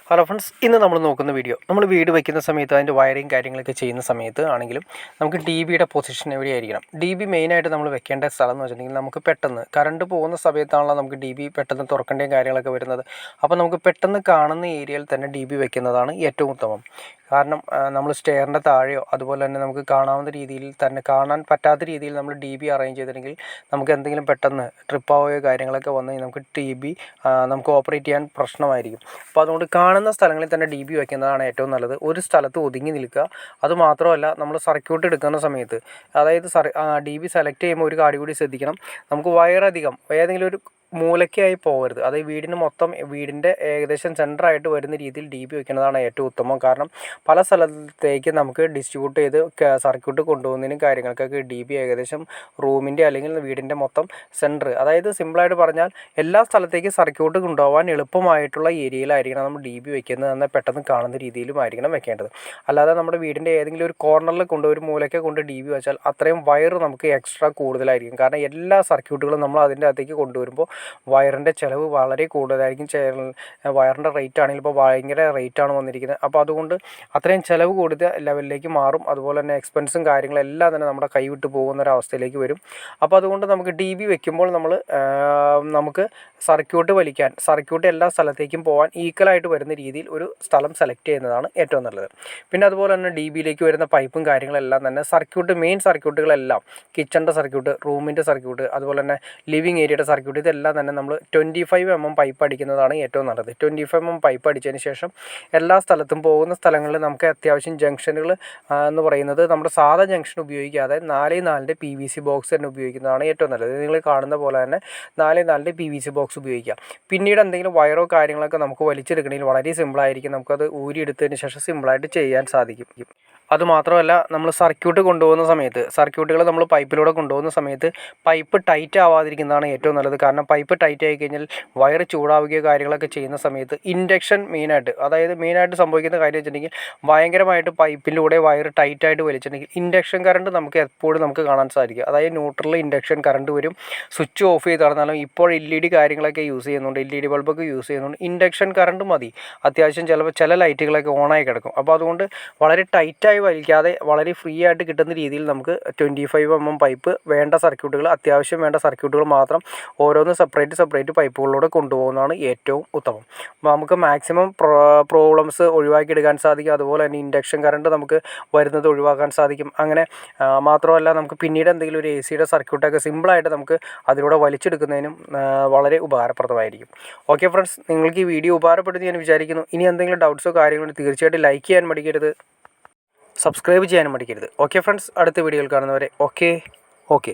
Hello friends, ഇന്ന് നമ്മൾ നോക്കുന്ന വീഡിയോ നമ്മൾ വീട് വയ്ക്കുന്ന സമയത്ത് അതിൻ്റെ വയറിങ് കാര്യങ്ങളൊക്കെ ചെയ്യുന്ന സമയത്ത് ആണെങ്കിലും നമുക്ക് ഡി ബിയുടെ പൊസിഷൻ എവിടെയായിരിക്കണം. ഡി ബി മെയിനായിട്ട് നമ്മൾ വെക്കേണ്ട സ്ഥലം എന്ന് വെച്ചിട്ടുണ്ടെങ്കിൽ നമുക്ക് പെട്ടെന്ന് കറണ്ട് പോകുന്ന സമയത്താണല്ലോ നമുക്ക് ഡി ബി പെട്ടെന്ന് തുറക്കേണ്ടയും കാര്യങ്ങളൊക്കെ വരുന്നത്. അപ്പോൾ നമുക്ക് പെട്ടെന്ന് കാണുന്ന ഏരിയയിൽ തന്നെ ഡി ബി വെക്കുന്നതാണ് ഏറ്റവും ഉത്തമം. കാരണം നമ്മൾ സ്റ്റെയറിൻ്റെ താഴെയോ അതുപോലെ തന്നെ നമുക്ക് കാണാവുന്ന രീതിയിൽ തന്നെ കാണാൻ പറ്റാത്ത രീതിയിൽ നമ്മൾ ഡി ബി അറേഞ്ച് ചെയ്തിട്ടുണ്ടെങ്കിൽ നമുക്ക് എന്തെങ്കിലും പെട്ടെന്ന് ട്രിപ്പാവുകയോ കാര്യങ്ങളൊക്കെ വന്നു കഴിഞ്ഞാൽ നമുക്ക് ഡി ബി നമുക്ക് ഓപ്പറേറ്റ് ചെയ്യാൻ പ്രശ്നമായിരിക്കും. അപ്പോൾ അതുകൊണ്ട് കാണുന്ന സ്ഥലങ്ങളിൽ തന്നെ ഡി ബി വയ്ക്കുന്നതാണ് ഏറ്റവും നല്ലത്. ഒരു സ്ഥലത്ത് ഒതുങ്ങി നിൽക്കുക. അതുമാത്രമല്ല, നമ്മൾ സർക്യൂട്ട് എടുക്കുന്ന സമയത്ത് അതായത് ഡി ബി സെലക്ട് ചെയ്യുമ്പോൾ ഒരു കാര്യം കൂടി ശ്രദ്ധിക്കണം. നമുക്ക് വയറധികം ഏതെങ്കിലും ഒരു മൂലയ്ക്കായി പോകരുത്. അതായത് വീടിൻ്റെ ഏകദേശം സെൻറ്ററായിട്ട് വരുന്ന രീതിയിൽ ഡി ബി വയ്ക്കുന്നതാണ് ഏറ്റവും ഉത്തമം. കാരണം പല സ്ഥലത്തേക്ക് നമുക്ക് ഡിസ്ട്രിബ്യൂട്ട് ചെയ്ത് സർക്യൂട്ട് കൊണ്ടുപോകുന്നതിനും കാര്യങ്ങൾക്കൊക്കെ ഡി ബി ഏകദേശം റൂമിൻ്റെ അല്ലെങ്കിൽ വീടിൻ്റെ മൊത്തം സെൻറ്റർ, അതായത് സിമ്പിളായിട്ട് പറഞ്ഞാൽ എല്ലാ സ്ഥലത്തേക്കും സർക്യൂട്ട് കൊണ്ടുപോകാൻ എളുപ്പമായിട്ടുള്ള ഏരിയയിലായിരിക്കണം നമ്മൾ ഡി ബി വയ്ക്കുന്നത്. എന്നാൽ പെട്ടെന്ന് കാണുന്ന രീതിയിലുമായിരിക്കണം വെക്കേണ്ടത്. അല്ലാതെ നമ്മുടെ വീടിൻ്റെ ഏതെങ്കിലും ഒരു കോർണറിൽ ഒരു മൂലയ്ക്ക് കൊണ്ട് ഡി ബി വെച്ചാൽ അത്രയും വയർ നമുക്ക് എക്സ്ട്രാ കൂടുതലായിരിക്കും. കാരണം എല്ലാ സർക്യൂട്ടുകളും നമ്മൾ അതിൻ്റെ അകത്തേക്ക് കൊണ്ടുവരുമ്പോൾ വയറിൻ്റെ ചിലവ് വളരെ കൂടുതലായിരിക്കും. വയറിൻ്റെ റേറ്റ് ആണെങ്കിൽ ഇപ്പോൾ ഭയങ്കര റേറ്റാണ് വന്നിരിക്കുന്നത്. അപ്പോൾ അതുകൊണ്ട് അത്രയും ചിലവ് കൂടിയ ലെവലിലേക്ക് മാറും. അതുപോലെ തന്നെ എക്സ്പെൻസും കാര്യങ്ങളെല്ലാം തന്നെ നമ്മുടെ കൈവിട്ട് പോകുന്നൊരവസ്ഥയിലേക്ക് വരും. അപ്പോൾ അതുകൊണ്ട് നമുക്ക് ഡി ബി വെക്കുമ്പോൾ നമുക്ക് സർക്യൂട്ട് എല്ലാ സ്ഥലത്തേക്കും പോകാൻ ഈക്വലായിട്ട് വരുന്ന രീതിയിൽ ഒരു സ്ഥലം സെലക്ട് ചെയ്യുന്നതാണ് ഏറ്റവും നല്ലത്. പിന്നെ അതുപോലെ തന്നെ ഡി ബിയിലേക്ക് വരുന്ന പൈപ്പും കാര്യങ്ങളെല്ലാം തന്നെ മെയിൻ സർക്യൂട്ടുകളെല്ലാം കിച്ചണിൻ്റെ സർക്യൂട്ട്, റൂമിൻ്റെ സർക്യൂട്ട്, അതുപോലെ തന്നെ ലിവിങ് ഏരിയയുടെ സർക്യൂട്ട്, ഇതെല്ലാം തന്നെ നമ്മൾ 25 mm പൈപ്പ് അടിക്കുന്നതാണ് ഏറ്റവും നല്ലത്. 25 mm പൈപ്പ് അടിച്ചതിന് ശേഷം എല്ലാ സ്ഥലത്തും പോകുന്ന സ്ഥലങ്ങളിൽ നമുക്ക് അത്യാവശ്യം ജംഗ്ഷനുകൾ എന്ന് പറയുന്നത് നമ്മുടെ സാധാ ജംഗ്ഷൻ ഉപയോഗിക്കാതെ 4x4 PVC ബോക്സ് തന്നെ ഉപയോഗിക്കുന്നതാണ് ഏറ്റവും നല്ലത്. നിങ്ങൾ കാണുന്ന പോലെ തന്നെ 4x4 PVC ബോക്സ് ഉപയോഗിക്കുക. പിന്നീട് എന്തെങ്കിലും വയറോ കാര്യങ്ങളൊക്കെ നമുക്ക് വലിച്ചെടുക്കണമെങ്കിൽ വളരെ സിമ്പിളായിരിക്കും. നമുക്കത് ഊരിയെടുത്തതിന് ശേഷം സിമ്പിളായിട്ട് ചെയ്യാൻ സാധിക്കും. അതുമാത്രമല്ല, നമ്മൾ സർക്യൂട്ടുകൾ നമ്മൾ പൈപ്പിലൂടെ കൊണ്ടുപോകുന്ന സമയത്ത് പൈപ്പ് ടൈറ്റ് ആവാതിരിക്കുന്നതാണ് ഏറ്റവും നല്ലത്. കാരണം പൈപ്പ് ടൈറ്റ് ആയി കഴിഞ്ഞാൽ വയർ ചൂടാവുകയോ കാര്യങ്ങളൊക്കെ ചെയ്യുന്ന സമയത്ത് ഇൻഡക്ഷൻ മെയിനായിട്ട് സംഭവിക്കുന്ന കാര്യം വെച്ചിട്ടുണ്ടെങ്കിൽ ഭയങ്കരമായിട്ട് പൈപ്പിലൂടെ വയർ ടൈറ്റായിട്ട് വലിച്ചിട്ടുണ്ടെങ്കിൽ ഇൻഡക്ഷൻ കറണ്ട് നമുക്ക് എപ്പോഴും കാണാൻ സാധിക്കും. അതായത് ന്യൂട്രലിൽ ഇൻഡക്ഷൻ കറണ്ട് വരും. സ്വിച്ച് ഓഫ് ചെയ്ത് നടന്നാലും ഇപ്പോൾ LED കാര്യങ്ങളൊക്കെ യൂസ് ചെയ്യുന്നുണ്ട്, LED ബൾബൊക്കെ യൂസ് ചെയ്യുന്നുണ്ട്. ഇൻഡക്ഷൻ കറണ്ട് മതി. അത്യാവശ്യം ചില ലൈറ്റുകളൊക്കെ ഓണായി കിടക്കും. അപ്പോൾ അതുകൊണ്ട് വളരെ ടൈറ്റായി വലിക്കാതെ വളരെ ഫ്രീ ആയിട്ട് കിട്ടുന്ന രീതിയിൽ നമുക്ക് 25 mm പൈപ്പ് അത്യാവശ്യം വേണ്ട സർക്യൂട്ടുകൾ മാത്രം ഓരോന്ന് സെപ്പറേറ്റ് പൈപ്പുകളിലൂടെ കൊണ്ടുപോകുന്നതാണ് ഏറ്റവും ഉത്തമം. നമുക്ക് മാക്സിമം പ്രോബ്ലംസ് ഒഴിവാക്കിയെടുക്കാൻ സാധിക്കും. അതുപോലെ തന്നെ ഇൻഡക്ഷൻ കറണ്ട് നമുക്ക് വരുന്നത് ഒഴിവാക്കാൻ സാധിക്കും. അങ്ങനെ മാത്രമല്ല, നമുക്ക് പിന്നീട് എന്തെങ്കിലും ഒരു AC-യുടെ സർക്യൂട്ടൊക്കെ സിമ്പിളായിട്ട് നമുക്ക് അതിലൂടെ വലിച്ചെടുക്കുന്നതിനും വളരെ ഉപകാരപ്രദമായിരിക്കും. ഓക്കെ ഫ്രണ്ട്സ്, നിങ്ങൾക്ക് ഈ വീഡിയോ ഉപകാരപ്പെടുന്നു ഞാൻ വിചാരിക്കുന്നു. ഇനി എന്തെങ്കിലും ഡൗട്ട്സോ കാര്യങ്ങളോ തീർച്ചയായിട്ടും ലൈക്ക് ചെയ്യാൻ മടിക്കരുത്, സബ്സ്ക്രൈബ് ചെയ്യാനും മടിക്കരുത്. ഓക്കെ ഫ്രണ്ട്സ്, അടുത്ത വീഡിയോയിൽ കാണുന്നവരെ ഓക്കെ.